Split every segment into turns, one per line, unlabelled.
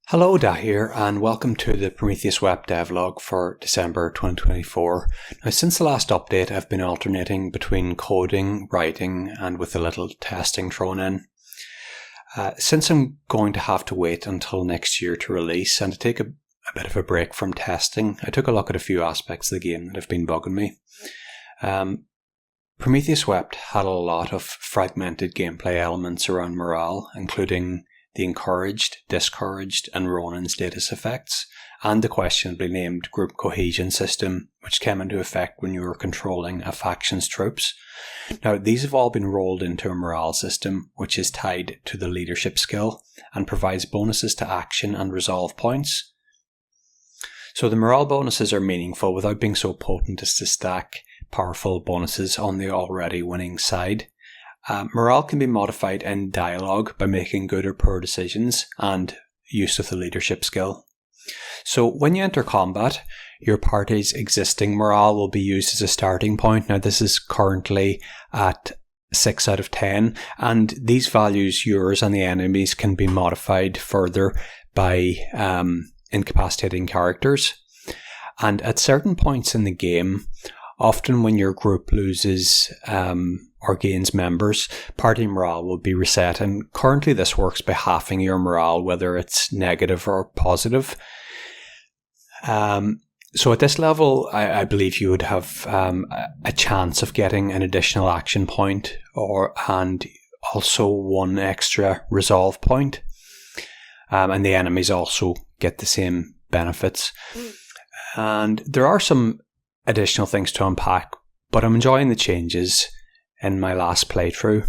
Hello, Da here, and welcome to the Prometheus Wept devlog for December 2024. Now, since the last update, I've been alternating between coding, writing, and with a little testing thrown in. Since I'm going to have to wait until next year to release and to take a bit of a break from testing, I took a look at a few aspects of the game that have been bugging me. Prometheus Wept had a lot of fragmented gameplay elements around morale, including the encouraged, discouraged, and Ronin status effects, and the questionably named group cohesion system, which came into effect when you were controlling a faction's troops. Now, these have all been rolled into a morale system, which is tied to the leadership skill and provides bonuses to action and resolve points. So the morale bonuses are meaningful without being so potent as to stack powerful bonuses on the already winning side. Morale can be modified in dialogue by making good or poor decisions and use of the leadership skill. So when you enter combat, your party's existing morale will be used as a starting point. Now, this is currently at 6 out of 10, and these values, yours and the enemies, can be modified further by incapacitating characters. And at certain points in the game, often when your group loses or gains members, party morale will be reset, and currently this works by halving your morale, whether it's negative or positive. So at this level, I believe you would have a chance of getting an additional action point and also one extra resolve point. And the enemies also get the same benefits. And there are some additional things to unpack, but I'm enjoying the changes in my last playthrough.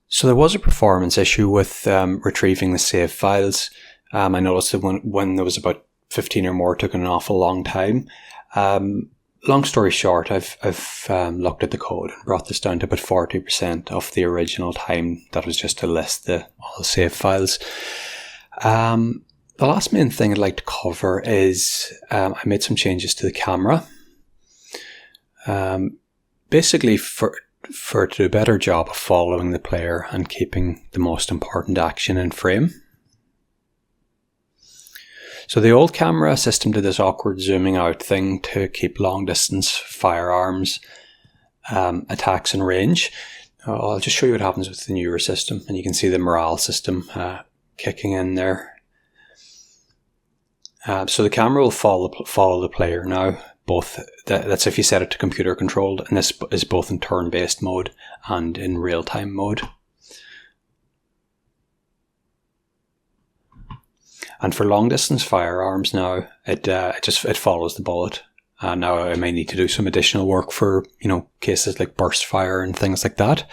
So there was a performance issue with retrieving the save files. I noticed that when there was about 15 or more, it took an awful long time. Long story short, I've looked at the code and brought this down to about 40% of the original time. That was just to list all the save files. The last main thing I'd like to cover is I made some changes to the camera. Basically for it to do a better job of following the player and keeping the most important action in frame. So the old camera system did this awkward zooming out thing to keep long distance firearms attacks in range. I'll just show you what happens with the newer system, and you can see the morale system kicking in there. So the camera will follow the player now. That's if you set it to computer controlled, and this is both in turn-based mode and in real-time mode. And for long-distance firearms now, it follows the bullet. Now I may need to do some additional work for cases like burst fire and things like that.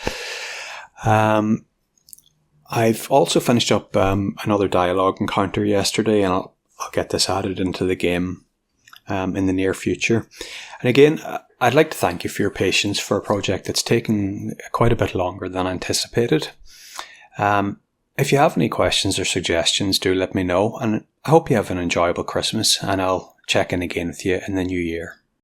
I've also finished up another dialogue encounter yesterday, and I'll get this added into the game in the near future. And again, I'd like to thank you for your patience for a project that's taken quite a bit longer than anticipated. If you have any questions or suggestions, do let me know, and I hope you have an enjoyable Christmas, and I'll check in again with you in the new year.